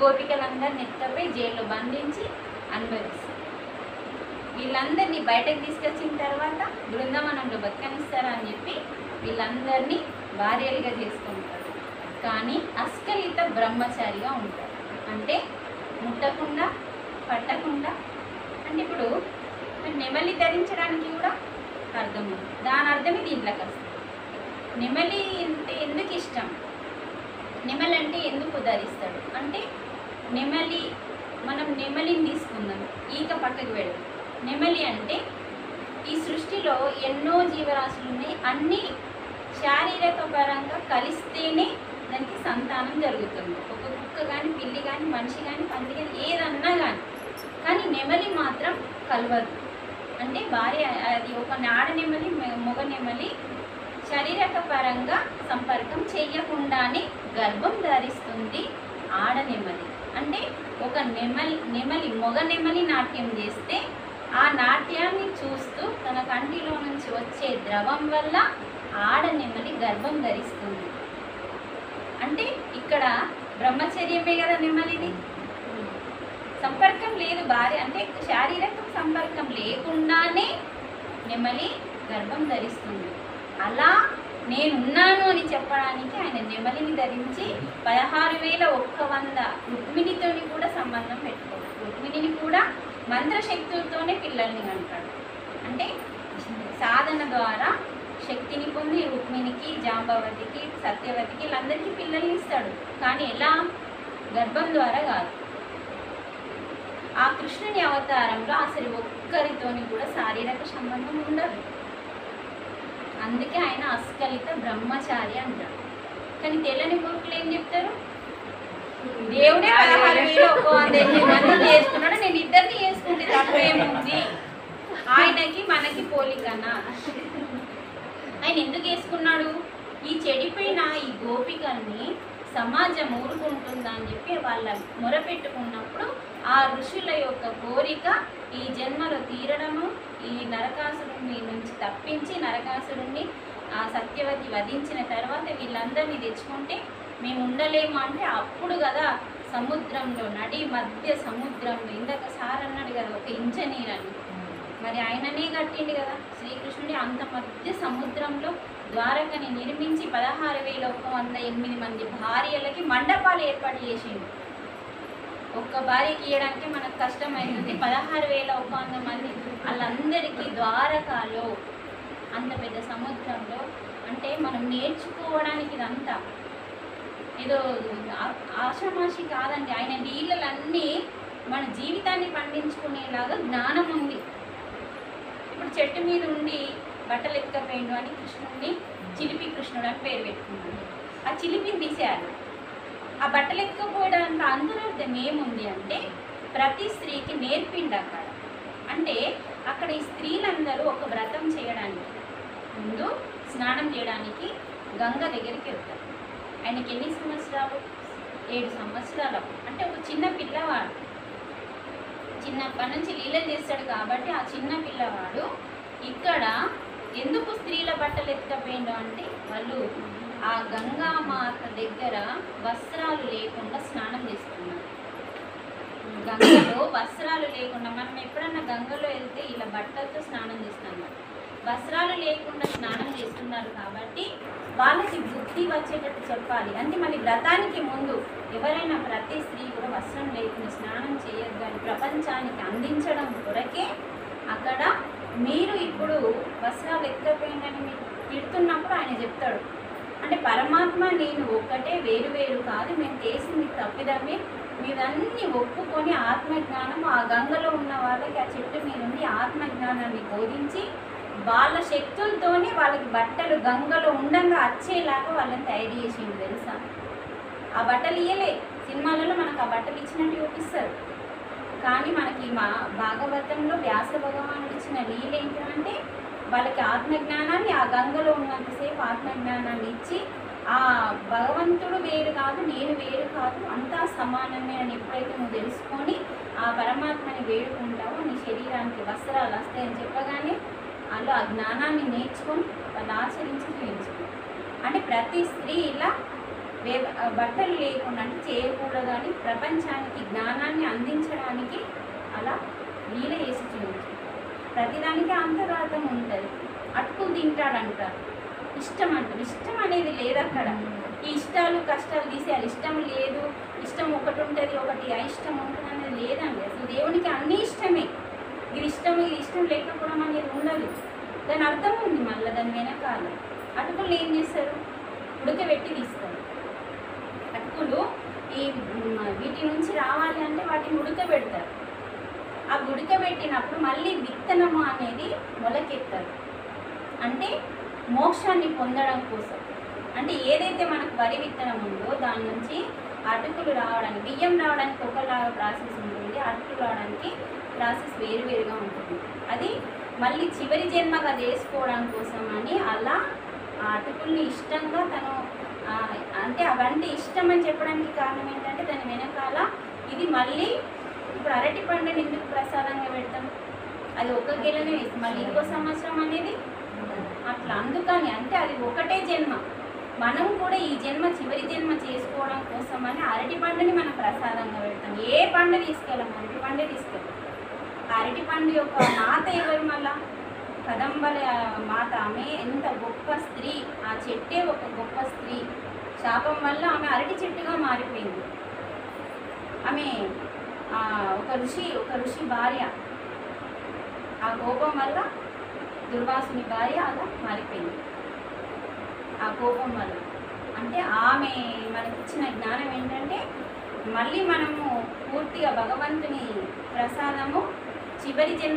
గోపికలందరిని ఎత్తుకపోయి జైల్లో బంధించి అనుభవిస్తారు. వీళ్ళందరినీ బయటకు తీసుకొచ్చిన తర్వాత బృందావనంలో బతకనిస్తారా అని చెప్పి వీళ్ళందరినీ భార్యలుగా చేసుకుంటారు. కానీ అస్కలిత బ్రహ్మచారిగా ఉంటారు. అంటే ముట్టకుండా పట్టకుండా. అంటే ఇప్పుడు నెమలి ధరించడానికి కూడా అర్థం ఉంది. దాని అర్థమే దీంట్లోకి వస్తుంది. నెమలి అంటే ఎందుకు ఇష్టం, నెమలి అంటే ఎందుకు ధరిస్తాడు అంటే, నెమలి మనం నెమలిని తీసుకుందాం, ఈక పక్కకు వెళ్దాం. నెమలి అంటే ఈ సృష్టిలో ఎన్నో జీవరాశులు ఉన్నాయి. అన్నీ శారీరక పరంగా కలిస్తేనే దానికి సంతానం జరుగుతుంది. ఒక కుక్క కానీ, పిల్లి కానీ, మనిషి కానీ, పంది కానీ, ఏదన్నా కానీ నెమలి మాత్రం కలవదు. అంటే భార్య అది ఒక ఆడ నెమలి మగ నెమలి శారీరక పరంగా సంపర్కం చేయకుండానే గర్భం ధరిస్తుంది ఆడ నెమలి. అంటే ఒక నెమలి మగ నెమలి నాట్యం చేస్తే ఆ నాట్యాన్ని చూస్తూ తన కంటిలో నుంచి వచ్చే ద్రవం వల్ల ఆడ నెమలి గర్భం ధరిస్తుంది. అంటే ఇక్కడ బ్రహ్మచర్యమే కదా నెమలిది. సంపర్కం లేదు భార్య అంటే శారీరక సంపర్కం లేకుండానే నెమలి గర్భం ధరిస్తుంది. అలా నేనున్నాను అని చెప్పడానికి ఆయన నెమలిని ధరించి 16,100 రుక్మిణితో కూడా సంబంధం పెట్టుకోడు. రుక్మిణిని కూడా మంత్రశక్తులతోనే పిల్లల్ని అంటాడు. అంటే సాధన ద్వారా శక్తిని పొంది రుక్మిణికి, జాంబవతికి, సత్యవతికి వీళ్ళందరికీ పిల్లల్ని ఇస్తాడు. కానీ ఎలా? గర్భం ద్వారా కాదు. ఆ కృష్ణుని అవతారంలో అసలు ఒక్కరితోని కూడా శారీరక సంబంధం ఉండదు. అందుకే ఆయన అస్కలిత బ్రహ్మచారి అంటారు. కానీ తెల్లని మూర్ఖులు ఏం చెప్తారు? దేవుడే 16,100 మంది చేసుకున్నాడు, నేను ఇద్దరిని చేసుకుంటే తప్పేముంది, ఆయనకి మనకి పోలికనా? ఆయన ఎందుకు చేసుకున్నాడు? ఈ చెడిపోయిన ఈ గోపికల్ని సమాజం ఊరుకుంటుందా అని చెప్పి వాళ్ళ మొరపెట్టుకున్నప్పుడు ఆ ఋషుల యొక్క కోరిక ఈ జన్మలో తీరడము, ఈ నరకాసురుని నుంచి తప్పించి నరకాసురుణ్ణి ఆ సత్యవతి వధించిన తర్వాత వీళ్ళందరినీ తెచ్చుకుంటే మేము ఉండలేము అంటే అప్పుడు కదా సముద్రంలో నడి మధ్య సముద్రంలో ఇందాక సార్ అన్నాడు కదా ఒక ఇంజనీర్ అని, మరి ఆయననే కట్టిండు కదా శ్రీకృష్ణుడి. అంత మధ్య సముద్రంలో ద్వారకని నిర్మించి 16,108 మంది భార్యలకి మండపాలు ఏర్పాటు చేసిండు. ఒక్క భార్యకి ఇవ్వడానికి మనకు కష్టమైంది. 16,100 మంది వాళ్ళందరికీ ద్వారకాలో అంత పెద్ద సముద్రంలో. అంటే మనం నేర్చుకోవడానికి ఇదంతా ఏదో ఆషామాషి కాదండి. ఆయన లీలలన్నీ మన జీవితాన్ని పండించుకునేలాగా జ్ఞానం ఉంది. ఇప్పుడు చెట్టు మీద ఉండి బట్టలు ఎత్తుకపోయిండు అని కృష్ణుడిని చిలిపి కృష్ణుడు అని పేరు పెట్టుకున్నాడు. ఆ చిలిపిని తీసేయాలి. ఆ బట్టలు ఎత్తుకపోవడానికి అంతరార్థం ఏముంది అంటే ప్రతి స్త్రీకి నేర్పిండు అక్కడ. అంటే అక్కడ ఈ స్త్రీలందరూ ఒక వ్రతం చేయడానికి ముందు స్నానం చేయడానికి గంగ దగ్గరికి వెళ్తారు. ఆయనకి ఎన్ని సంవత్సరాలు? 7 సంవత్సరాలు. అంటే ఒక చిన్న పిల్లవాడు చిన్నప్పటి నుంచి లీలలు చేస్తాడు కాబట్టి ఆ చిన్న పిల్లవాడు ఇక్కడ ఎందుకు స్త్రీల బట్టలు ఎత్తుకపోయిండు అంటే వాళ్ళు ఆ గంగామాత దగ్గర వస్త్రాలు లేకుండా స్నానం చేస్తున్నారు. గంగలో వస్త్రాలు లేకుండా, మనం ఎప్పుడన్నా గంగలో వెళ్తే ఇలా బట్టలతో స్నానం చేస్తాం, వస్త్రాలు లేకుండా స్నానం చేస్తున్నారు కాబట్టి వాళ్ళకి బుద్ధి వచ్చేటట్టు చెప్పాలి. అంటే మళ్ళీ వ్రతానికి ముందు ఎవరైనా ప్రతి స్త్రీ కూడా వస్త్రం లేకుండా స్నానం చేయొద్దు అని ప్రపంచానికి అందించడం కొరకే అక్కడ మీరు ఇప్పుడు వస్త్రాలు ఎత్తుకపోయిందని మీరు తిడుతున్నప్పుడు ఆయన చెప్తాడు. అంటే పరమాత్మ నేను ఒక్కటే, వేరు వేరు కాదు, మేము చేసింది తప్పిదమే, మీరన్నీ ఒప్పుకొని ఆత్మజ్ఞానం ఆ గంగలో ఉన్న వాళ్ళకి ఆ చెట్టు మీద ఉండి ఆత్మజ్ఞానాన్ని బోధించి వాళ్ళ శక్తులతోనే వాళ్ళకి బట్టలు గంగలో ఉండంగా వచ్చేలాగా వాళ్ళని తయారు చేసిండు తెలుసా. ఆ బట్టలు ఇయ్యలే, సినిమాలలో మనకు ఆ బట్టలు ఇచ్చినట్టు చూపిస్తారు. కానీ మనకి మా భాగవతంలో వ్యాస భగవానుడు ఇచ్చిన లీల ఏంటంటే వాళ్ళకి ఆత్మజ్ఞానాన్ని ఆ గంగలో ఉన్నంతసేపు ఆత్మజ్ఞానాన్ని ఇచ్చి ఆ భగవంతుడు వేరు కాదు, నేను వేరు కాదు, అంతా సమానమే అని ఎప్పుడైతే నువ్వు తెలుసుకొని ఆ పరమాత్మని వేడుకుంటావో నీ శరీరానికి వస్త్రాలు వస్తాయని చెప్పగానే వాళ్ళు ఆ జ్ఞానాన్ని నేర్చుకొని వాళ్ళు ఆచరించి చూపించుకుంటారు. అంటే ప్రతి స్త్రీ ఇలా బట్టలు లేకుండా అంటే చేయకూడదు అని ప్రపంచానికి జ్ఞానాన్ని అందించడానికి అలా లీల చేసి చూపించారు. ప్రతిదానికి అంతరార్థం ఉంటుంది. అటుకులు తింటాడంటారు, ఇష్టం అంటారు. ఇష్టం అనేది లేదు అక్కడ. ఈ ఇష్టాలు కష్టాలు తీసేయాలి. ఇష్టం లేదు, ఇష్టం ఒకటి ఉంటుంది, ఒకటి అయిష్టం ఉంటుంది అనేది లేదండి. అసలు దేవునికి అన్నీ ఇష్టమే. ఇది ఇష్టం లేకపోవడం అనేది ఉండదు. దాని అర్థం ఉంది. మళ్ళీ దాని వెనకాల అటుకులు ఏం చేస్తారు, ఉడకబెట్టి తీస్తారు. అటుకులు వీటి నుంచి రావాలి అంటే వాటిని ఉడకబెడతారు. ఆ ఉడకబెట్టినప్పుడు మళ్ళీ విత్తనము అనేది మొలకెత్తారు. అంటే మోక్షాన్ని పొందడం కోసం. అంటే ఏదైతే మనకు వరి విత్తనం ఉందో దాని నుంచి అటుకులు రావడానికి, బియ్యం రావడానికి ఒకలాగా ప్రాసెస్ ఉంటుంది, అటుకులు రావడానికి ప్రాసెస్ వేరువేరుగా ఉంటుంది. అది మళ్ళీ చివరి జన్మగా చేసుకోవడం కోసం అని అలా ఆ అటుకుల్ని ఇష్టంగా తను అంటే అవంటే ఇష్టం అని చెప్పడానికి కారణం ఏంటంటే దాని వెనకాల ఇది మళ్ళీ ఇప్పుడు అరటి పండుని ఎందుకు ప్రసాదంగా పెడతాం, అది ఒక గెలనే వేసి మళ్ళీ ఇంకో సంవత్సరం అనేది అట్లా. అందుకని అంటే అది ఒకటే జన్మ. మనం కూడా ఈ జన్మ చివరి జన్మ చేసుకోవడం కోసం అని అరటి పండుని మనం ప్రసాదంగా పెడతాం. ఏ పండు తీసుకెళ్ళాం, అరటి పండే తీసుకెళ్ళాం. అరటి పండు యొక్క మాత ఎవరు, మళ్ళా కదంబల మాత. ఆమె ఎంత గొప్ప స్త్రీ, ఆ చెట్టే ఒక గొప్ప స్త్రీ. శాపం వల్ల ఆమె అరటి చెట్టుగా మారిపోయింది. ఆమె ఒక ఋషి భార్య, ఆ కోపం వల్ల దుర్వాసుని భార్య అలా మారిపోయింది. ఆ కోపం వల్ల అంటే ఆమె మనకిచ్చిన జ్ఞానం ఏంటంటే మళ్ళీ మనము పూర్తిగా భగవంతుని ప్రసాదము చివరి జన్మ